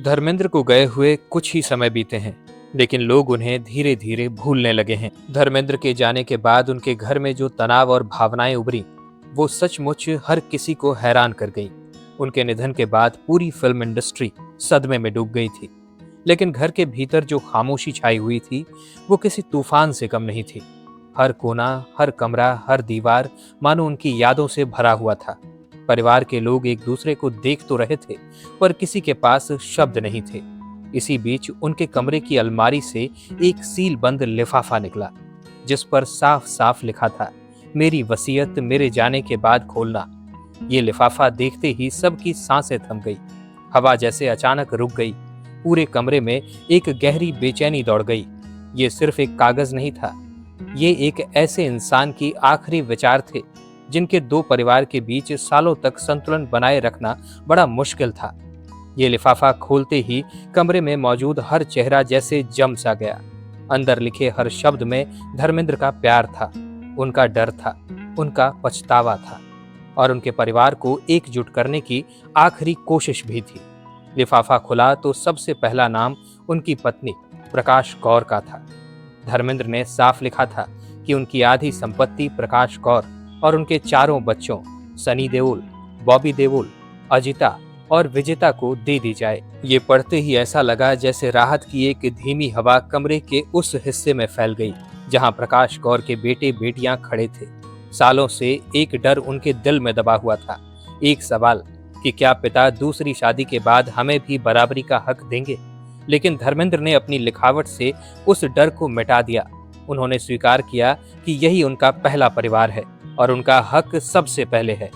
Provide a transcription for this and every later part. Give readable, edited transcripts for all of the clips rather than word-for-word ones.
धर्मेंद्र को गए हुए कुछ ही समय बीते हैं, लेकिन लोग उन्हें धीरे धीरे भूलने लगे हैं। धर्मेंद्र के जाने के बाद उनके घर में जो तनाव और भावनाएं उभरी, वो सचमुच हर किसी को हैरान कर गई। उनके निधन के बाद पूरी फिल्म इंडस्ट्री सदमे में डूब गई थी, लेकिन घर के भीतर जो खामोशी छाई हुई थी, वो किसी तूफान से कम नहीं थी। हर कोना, हर कमरा, हर दीवार मानो उनकी यादों से भरा हुआ था। परिवार के लोग एक दूसरे को देख तो रहे थे, पर किसी के पास शब्द नहीं थे। इसी बीच उनके कमरे की अलमारी से एक सील बंद लिफाफा निकला, जिस पर साफ साफ लिखा था, मेरी वसीयत मेरे जाने के बाद खोलना। ये लिफाफा देखते ही सबकी सांसें थम गई। हवा जैसे अचानक रुक गई। पूरे कमरे में एक गहरी बेचैनी दौड़ गई। ये सिर्फ एक कागज नहीं था, ये एक ऐसे इंसान की आखिरी विचार थे जिनके दो परिवार के बीच सालों तक संतुलन बनाए रखना बड़ा मुश्किल था। ये लिफाफा खोलते ही कमरे में मौजूद हर चेहरा जैसे जम सा गया। अंदर लिखे हर शब्द में धर्मेंद्र का प्यार था, उनका डर था, उनका पछतावा था, और उनके परिवार को एकजुट करने की आखिरी कोशिश भी थी। लिफाफा खुला तो सबसे पहला नाम उनकी पत्नी प्रकाश कौर का था। धर्मेंद्र ने साफ लिखा था कि उनकी आधी संपत्ति प्रकाश कौर और उनके चारों बच्चों सनी देओल, बॉबी देओल, अजिता और विजेता को दे दी जाए। ये पढ़ते ही ऐसा लगा जैसे राहत की एक धीमी हवा कमरे के उस हिस्से में फैल गई जहां प्रकाश कौर के बेटे बेटियां खड़े थे। सालों से एक डर उनके दिल में दबा हुआ था, एक सवाल कि क्या पिता दूसरी शादी के बाद हमें भी बराबरी का हक देंगे। लेकिन धर्मेंद्र ने अपनी लिखावट से उस डर को मिटा दिया। उन्होंने स्वीकार किया कि यही उनका पहला परिवार है और उनका हक सबसे पहले है।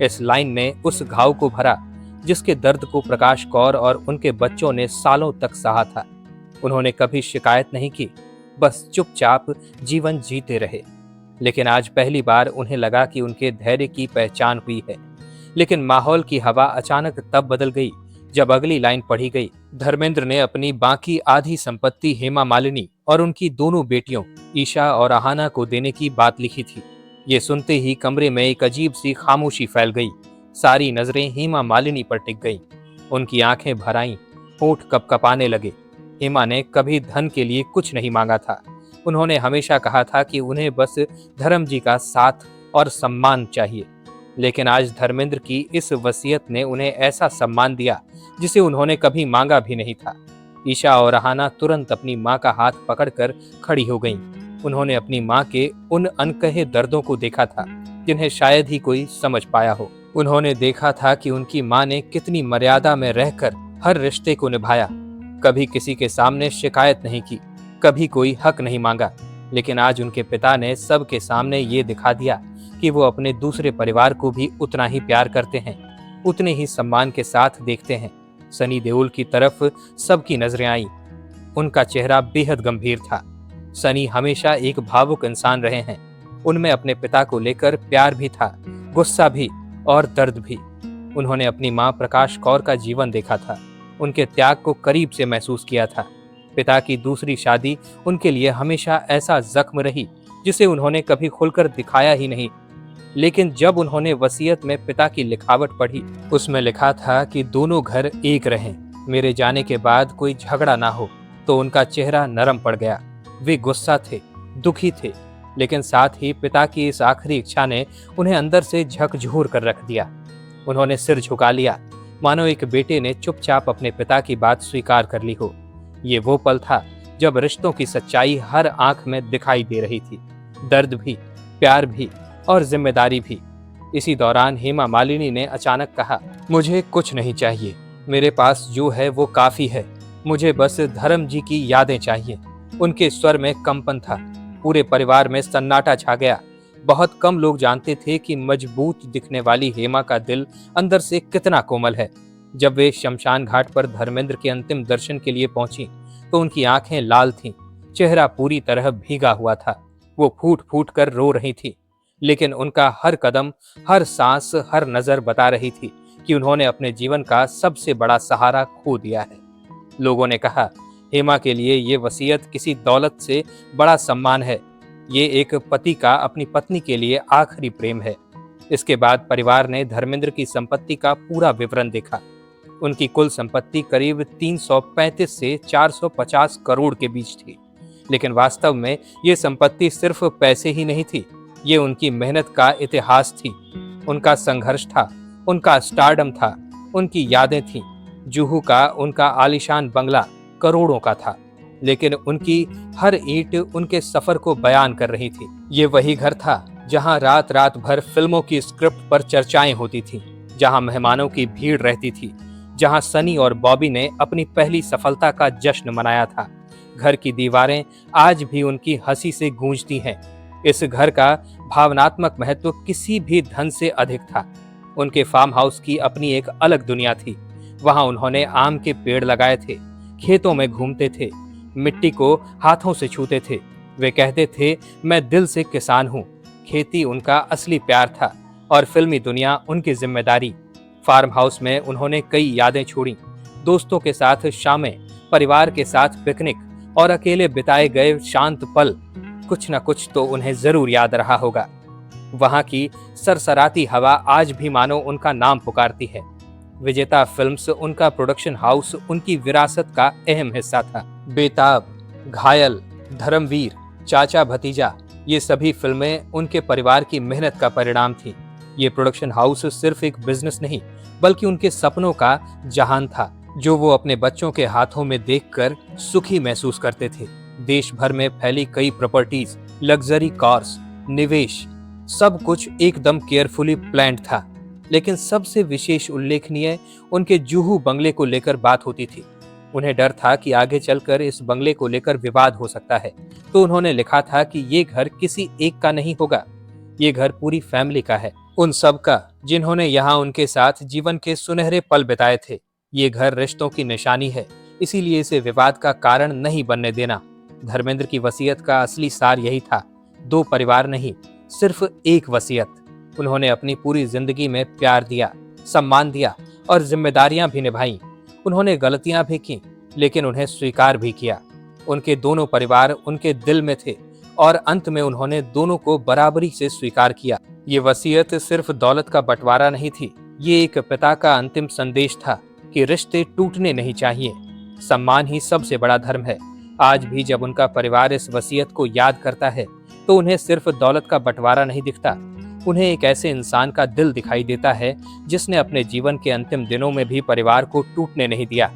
इस लाइन ने उस घाव को भरा जिसके दर्द को प्रकाश कौर और उनके बच्चों ने सालों तक सहा था। उन्होंने कभी शिकायत नहीं की, बस चुपचाप जीवन जीते रहे। लेकिन आज पहली बार उन्हें लगा कि उनके धैर्य की पहचान हुई है। लेकिन माहौल की हवा अचानक तब बदल गई जब अगली लाइन पढ़ी गई। धर्मेंद्र ने अपनी बाकी आधी संपत्ति हेमा मालिनी और उनकी दोनों बेटियों ईशा और आहाना को देने की बात लिखी थी। ये सुनते ही कमरे में एक अजीब सी खामोशी फैल गई। सारी नजरें हेमा मालिनी पर टिक गईं। उनकी आंखें भर आईं, होंठ कपकपाने लगे। हेमा ने कभी धन के लिए कुछ नहीं मांगा था। उन्होंने हमेशा कहा था कि उन्हें बस धर्म जी का साथ और सम्मान चाहिए। लेकिन आज धर्मेंद्र की इस वसीयत ने उन्हें ऐसा सम्मान दिया जिसे उन्होंने कभी मांगा भी नहीं था। ईशा और आहाना तुरंत अपनी माँ का हाथ पकड़कर खड़ी हो गईं। उन्होंने अपनी माँ के उन अनकहे दर्दों को देखा था जिन्हें शायद ही कोई समझ पाया हो। उन्होंने देखा था कि उनकी माँ ने कितनी मर्यादा में रहकर हर रिश्ते को निभाया, कभी किसी के सामने शिकायत नहीं की, कभी कोई हक नहीं मांगा। लेकिन आज उनके पिता ने सबके सामने ये दिखा दिया कि वो अपने दूसरे परिवार को भी उतना ही प्यार करते हैं, उतने ही सम्मान के साथ देखते हैं। सनी देओल की तरफ सबकी नजरें आईं। उनका चेहरा बेहद गंभीर था। सनी हमेशा एक भावुक इंसान रहे हैं। उनमें अपने पिता को लेकर प्यार भी था, गुस्सा भी और दर्द भी। उन्होंने अपनी मां प्रकाश कौर का जीवन देखा था, उनके त्याग को करीब से महसूस किया था। पिता की दूसरी शादी उनके लिए हमेशा ऐसा जख्म रही जिसे उन्होंने कभी खुलकर दिखाया ही नहीं। लेकिन जब उन्होंने वसीयत में पिता की लिखावट पढ़ी, उसमें लिखा था कि दोनों घर एक रहें, मेरे जाने के बाद कोई झगड़ा ना हो, तो उनका चेहरा नरम पड़ गया। वे गुस्सा थे, दुखी थे, लेकिन साथ ही पिता की इस आखिरी इच्छा ने उन्हें अंदर से झकझोर कर रख दिया। उन्होंने सिर झुका लिया, मानो एक बेटे ने चुपचाप अपने पिता की बात स्वीकार कर ली हो। ये वो पल था जब रिश्तों की सच्चाई हर आंख में दिखाई दे रही थी, दर्द भी, प्यार भी और जिम्मेदारी भी। इसी दौरान हेमा मालिनी ने अचानक कहा, मुझे कुछ नहीं चाहिए, मेरे पास जो है वो काफी है, मुझे बस धर्म जी की यादें चाहिए। उनके स्वर में कंपन था। पूरे परिवार में सन्नाटा छा गया। बहुत कम लोग जानते थे कि मजबूत दिखने वाली हेमा का दिल अंदर से कितना कोमल है। जब वे शमशान घाट पर धर्मेंद्र के अंतिम दर्शन के लिए पहुंची तो उनकी आंखें लाल थीं, चेहरा पूरी तरह भीगा हुआ था। वो फूट फूट कर रो रही थी, लेकिन उनका हर कदम, हर सांस, हर नजर बता रही थी कि उन्होंने अपने जीवन का सबसे बड़ा सहारा खो दिया है। लोगों ने कहा, हेमा के लिए ये वसीयत किसी दौलत से बड़ा सम्मान है। ये एक पति का अपनी पत्नी के लिए आखिरी प्रेम है। इसके बाद परिवार ने धर्मेंद्र की संपत्ति का पूरा विवरण देखा। उनकी कुल संपत्ति करीब 335 से 450 करोड़ के बीच थी। लेकिन वास्तव में ये संपत्ति सिर्फ पैसे ही नहीं थी, ये उनकी मेहनत का इतिहास थी। उनका संघर्ष था, उनका स्टारडम था, उनकी यादें थीं। जुहू का उनका आलीशान बंगला करोड़ों का था, लेकिन उनकी हर ईंट उनके सफर को बयान कर रही थी। ये वही घर था जहां रात रात भर फिल्मों की स्क्रिप्ट पर चर्चाएं होती थीं, जहां मेहमानों की भीड़ रहती थी, जहां सनी और बॉबी ने अपनी पहली सफलता का जश्न मनाया था। घर की दीवारें आज भी उनकी हंसी से गूंजती हैं। इस घर का भावनात्मक महत्व किसी भी धन से अधिक था। उनके फार्म हाउस की अपनी एक अलग दुनिया थी। वहां उन्होंने आम के पेड़ लगाए थे, खेतों में घूमते थे, मिट्टी को हाथों से छूते थे। वे कहते थे, मैं दिल से किसान हूँ। खेती उनका असली प्यार था और फिल्मी दुनिया उनकी जिम्मेदारी। फार्म हाउस में उन्होंने कई यादें छोड़ी, दोस्तों के साथ शामें, परिवार के साथ पिकनिक और अकेले बिताए गए शांत पल। कुछ न कुछ तो उन्हें जरूर याद रहा होगा। वहां की सरसराती हवा आज भी मानो उनका नाम पुकारती है। विजेता फिल्म्स उनका प्रोडक्शन हाउस उनकी विरासत का अहम हिस्सा था। बेताब, घायल, धर्मवीर, चाचा भतीजा, ये सभी फिल्में उनके परिवार की मेहनत का परिणाम थी। ये प्रोडक्शन हाउस सिर्फ एक बिजनेस नहीं, बल्कि उनके सपनों का जहान था, जो वो अपने बच्चों के हाथों में देखकर सुखी महसूस करते थे। देश भर में फैली कई प्रॉपर्टीज, लग्जरी कार्स, निवेश, सब कुछ एकदम केयरफुली प्लान्ड था। लेकिन सबसे विशेष उल्लेखनीय उनके जुहू बंगले को लेकर बात होती थी। उन्हें डर था कि आगे चलकर इस बंगले को लेकर विवाद हो सकता है, तो उन्होंने लिखा था कि ये घर किसी एक का नहीं होगा, ये घर पूरी फैमिली का है, उन सब का जिन्होंने यहाँ उनके साथ जीवन के सुनहरे पल बिताए थे। ये घर रिश्तों की निशानी है, इसीलिए इसे विवाद का कारण नहीं बनने देना। धर्मेंद्र की वसीयत का असली सार यही था, दो परिवार नहीं, सिर्फ एक वसीयत। उन्होंने अपनी पूरी जिंदगी में प्यार दिया, सम्मान दिया और जिम्मेदारियां भी निभाई। उन्होंने गलतियां भी की, लेकिन उन्हें स्वीकार भी किया। उनके दोनों परिवार उनके दिल में थे और अंत में उन्होंने दोनों को बराबरी से स्वीकार किया। ये वसीयत सिर्फ दौलत का बंटवारा नहीं थी, ये एक पिता का अंतिम संदेश था कि रिश्ते टूटने नहीं चाहिए, सम्मान ही सबसे बड़ा धर्म है। आज भी जब उनका परिवार इस वसीयत को याद करता है, तो उन्हें सिर्फ दौलत का बंटवारा नहीं दिखता, उन्हें एक ऐसे इंसान का दिल दिखाई देता है जिसने अपने जीवन के अंतिम दिनों में भी परिवार को टूटने नहीं दिया।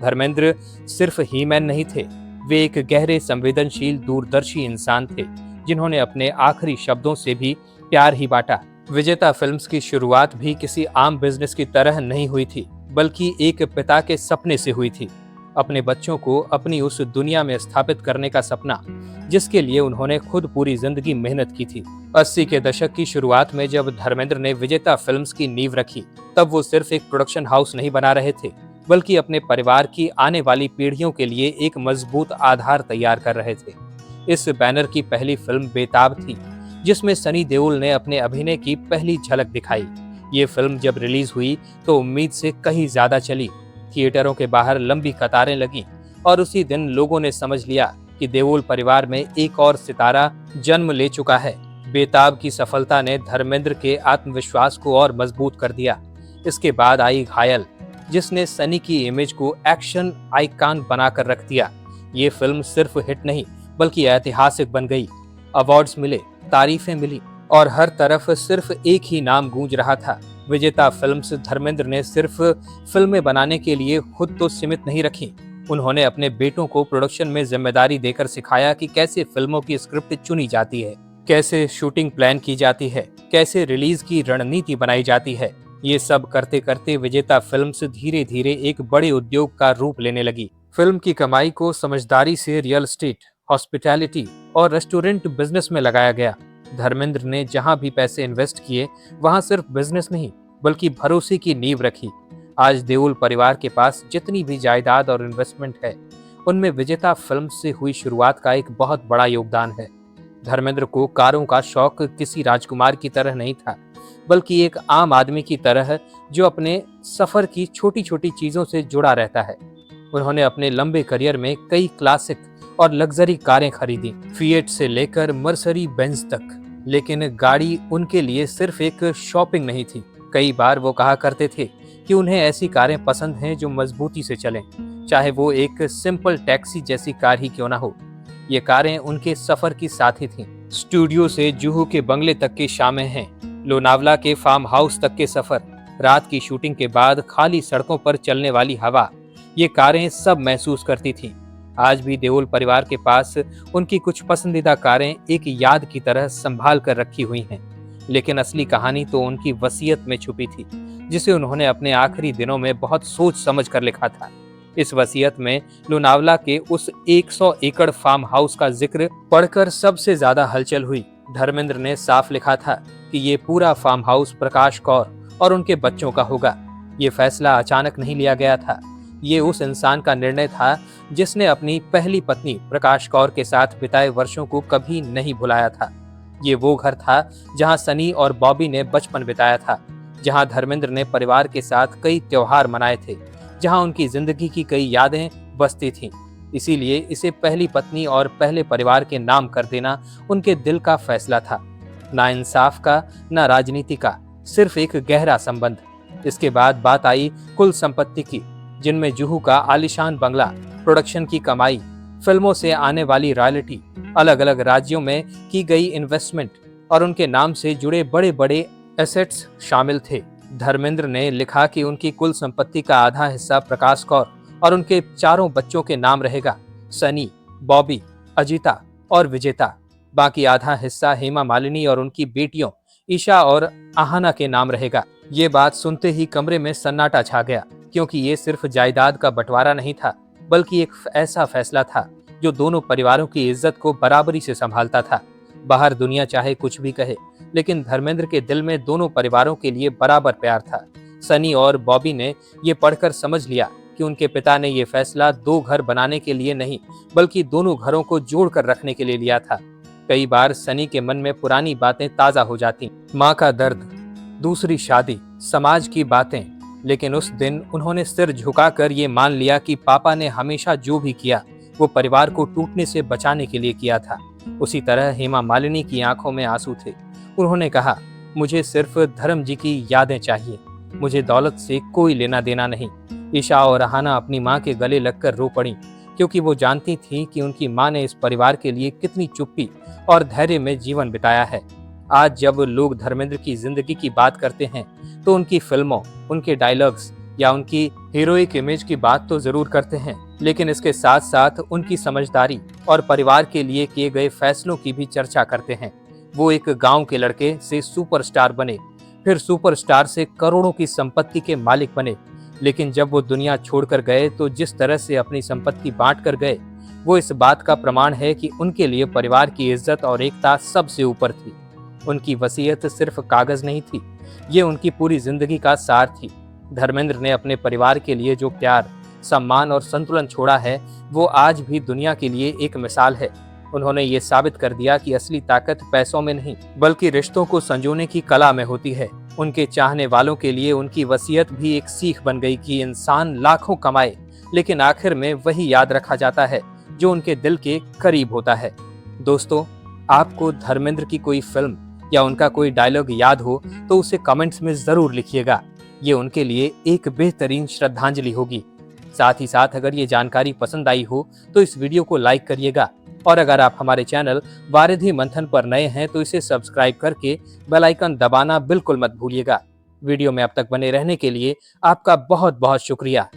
धर्मेंद्र सिर्फ हीमैन नहीं थे, वे एक गहरे संवेदनशील दूरदर्शी इंसान थे, जिन्होंने अपने आखिरी शब्दों से भी प्यार ही बांटा। विजेता फिल्म्स की शुरुआत भी किसी आम बिजनेस की तरह नहीं हुई थी, बल्कि एक पिता के सपने से हुई थी। अपने बच्चों को अपनी उस दुनिया में स्थापित करने का सपना, जिसके लिए उन्होंने खुद पूरी जिंदगी मेहनत की थी। 80 के दशक की शुरुआत में जब धर्मेंद्र ने विजेता फिल्म्स की नींव रखी, तब वो सिर्फ एक प्रोडक्शन हाउस नहीं बना रहे थे, बल्कि अपने परिवार की आने वाली पीढ़ियों के लिए एक मजबूत आधार तैयार कर रहे थे। इस बैनर की पहली फिल्म बेताब थी, जिसमें सनी देओल ने अपने अभिनय की पहली झलक दिखाई। ये फिल्म जब रिलीज हुई तो उम्मीद से कहीं ज्यादा चली। थिएटरों के बाहर लंबी कतारें लगी और उसी दिन लोगों ने समझ लिया कि देओल परिवार में एक और सितारा जन्म ले चुका है। बेताब की सफलता ने धर्मेंद्र के आत्मविश्वास को और मजबूत कर दिया। इसके बाद आई घायल, जिसने सनी की इमेज को एक्शन आइकॉन बनाकर रख दिया। ये फिल्म सिर्फ हिट नहीं, बल्कि ऐतिहासिक बन गई। अवार्ड्स मिले, तारीफें मिली और हर तरफ सिर्फ एक ही नाम गूंज रहा था, विजेता फिल्म्स। धर्मेंद्र ने सिर्फ फिल्में बनाने के लिए खुद तो सीमित नहीं रखी, उन्होंने अपने बेटों को प्रोडक्शन में जिम्मेदारी देकर सिखाया कि कैसे फिल्मों की स्क्रिप्ट चुनी जाती है, कैसे शूटिंग प्लान की जाती है, कैसे रिलीज की रणनीति बनाई जाती है। ये सब करते करते विजेता फिल्म्स धीरे धीरे एक बड़े उद्योग का रूप लेने लगी। फिल्म की कमाई को समझदारी से रियल एस्टेट, हॉस्पिटैलिटी और रेस्टोरेंट बिजनेस में लगाया गया। धर्मेंद्र ने जहां भी पैसे इन्वेस्ट किए, वहां सिर्फ बिजनेस नहीं, बल्कि भरोसे की नींव रखी। आज देओल परिवार के पास जितनी भी जायदाद और इन्वेस्टमेंट है, उनमें विजेता फिल्म से हुई शुरुआत का एक बहुत बड़ा योगदान है। धर्मेंद्र को कारों का शौक किसी राजकुमार की तरह नहीं था, बल्कि एक आम आदमी की तरह जो अपने सफर की छोटी छोटी चीजों से जुड़ा रहता है। उन्होंने अपने लंबे करियर में कई क्लासिक और लग्जरी कारें खरीदी, फिएट से लेकर मर्सरी बेंज तक। लेकिन गाड़ी उनके लिए सिर्फ एक शॉपिंग नहीं थी। कई बार वो कहा करते थे कि उन्हें ऐसी कारें पसंद हैं जो मजबूती से चलें, चाहे वो एक सिंपल टैक्सी जैसी कार ही क्यों ना हो। ये कारें उनके सफर की साथी थीं। स्टूडियो से जुहू के बंगले तक की शामें हैं, लोनावला के फार्म हाउस तक के सफर, रात की शूटिंग के बाद खाली सड़कों पर चलने वाली हवा, ये कारें सब महसूस करती थीं। आज भी देओल परिवार के पास उनकी कुछ पसंदीदा कारें एक याद की तरह संभाल कर रखी हुई हैं। लेकिन असली कहानी तो उनकी वसीयत में छुपी थी, जिसे उन्होंने अपने आखिरी दिनों में बहुत सोच समझ कर लिखा था। इस वसीयत में लोनावला के उस 100 एकड़ फार्म हाउस का जिक्र पढ़कर सबसे ज्यादा हलचल हुई। धर्मेंद्र ने साफ लिखा था कि ये पूरा फार्म हाउस प्रकाश कौर और उनके बच्चों का होगा। ये फैसला अचानक नहीं लिया गया था। ये उस इंसान का निर्णय था जिसने अपनी पहली पत्नी प्रकाश कौर के साथ बिताए वर्षों को कभी नहीं भुलाया था। ये वो घर था जहां सनी और बॉबी ने बचपन बिताया था, जहां धर्मेंद्र ने परिवार के साथ कई त्योहार मनाए थे, जहां उनकी जिंदगी की कई यादें बसती थीं। इसीलिए इसे पहली पत्नी और पहले परिवार के नाम कर देना उनके दिल का फैसला था, ना इंसाफ का, ना राजनीति का, सिर्फ एक गहरा संबंध। इसके बाद बात आई कुल संपत्ति की, जिनमें जुहू का आलीशान बंगला, प्रोडक्शन की कमाई, फिल्मों से आने वाली रॉयल्टी, अलग अलग राज्यों में की गई इन्वेस्टमेंट और उनके नाम से जुड़े बड़े बड़े एसेट्स शामिल थे। धर्मेंद्र ने लिखा कि उनकी कुल संपत्ति का आधा हिस्सा प्रकाश कौर और उनके चारों बच्चों के नाम रहेगा, सनी, बॉबी, अजिता और विजेता। बाकी आधा हिस्सा हेमा मालिनी और उनकी बेटियों ईशा और आहाना के नाम रहेगा। ये बात सुनते ही कमरे में सन्नाटा छा गया, क्योंकि ये सिर्फ जायदाद का बंटवारा नहीं था, बल्कि एक ऐसा फैसला था जो दोनों परिवारों की इज्जत को बराबरी से संभालता था। बाहर दुनिया चाहे कुछ भी कहे, लेकिन धर्मेंद्र के दिल में दोनों परिवारों के लिए बराबर प्यार था। सनी और बॉबी ने ये पढ़कर समझ लिया कि उनके पिता ने ये फैसला दो घर बनाने के लिए नहीं, बल्कि दोनों घरों को जोड़कर रखने के लिए लिया था। कई बार सनी के मन में पुरानी बातें ताजा हो जाती, माँ का दर्द, दूसरी शादी, समाज की बातें, लेकिन उस दिन उन्होंने सिर झुकाकर ये मान लिया कि पापा ने हमेशा जो भी किया वो परिवार को टूटने से बचाने के लिए किया था। उसी तरह हेमा मालिनी की आंखों में आंसू थे। उन्होंने कहा, मुझे सिर्फ धर्म जी की यादें चाहिए, मुझे दौलत से कोई लेना देना नहीं। ईशा और अहाना अपनी माँ के गले लगकर रो पड़ी, क्योंकि वो जानती थी कि उनकी माँ ने इस परिवार के लिए कितनी चुप्पी और धैर्य में जीवन बिताया है। आज जब लोग धर्मेंद्र की जिंदगी की बात करते हैं तो उनकी फिल्मों, उनके डायलॉग्स या उनकी हीरोइक इमेज की बात तो जरूर करते हैं, लेकिन इसके साथ साथ उनकी समझदारी और परिवार के लिए किए गए फैसलों की भी चर्चा करते हैं। वो एक गांव के लड़के से सुपरस्टार बने, फिर सुपरस्टार से करोड़ों की संपत्ति के मालिक बने, लेकिन जब वो दुनिया छोड़कर गए तो जिस तरह से अपनी संपत्ति बांट कर गए, वो इस बात का प्रमाण है कि उनके लिए परिवार की इज्जत और एकता सबसे ऊपर थी। उनकी वसीयत सिर्फ कागज नहीं थी, ये उनकी पूरी जिंदगी का सार थी। धर्मेंद्र ने अपने परिवार के लिए जो प्यार, सम्मान और संतुलन छोड़ा है, वो आज भी दुनिया के लिए एक मिसाल है। उन्होंने ये साबित कर दिया कि असली ताकत पैसों में नहीं, बल्कि रिश्तों को संजोने की कला में होती है। उनके चाहने वालों के लिए उनकी वसीयत भी एक सीख बन गई कि इंसान लाखों कमाए, लेकिन आखिर में वही याद रखा जाता है जो उनके दिल के करीब होता है। दोस्तों, आपको धर्मेंद्र की कोई फिल्म या उनका कोई डायलॉग याद हो तो उसे कमेंट्स में जरूर लिखिएगा। ये उनके लिए एक बेहतरीन श्रद्धांजलि होगी। साथ ही साथ अगर ये जानकारी पसंद आई हो तो इस वीडियो को लाइक करिएगा, और अगर आप हमारे चैनल वारिधि मंथन पर नए हैं तो इसे सब्सक्राइब करके बेल आइकन दबाना बिल्कुल मत भूलिएगा। वीडियो में अब तक बने रहने के लिए आपका बहुत बहुत शुक्रिया।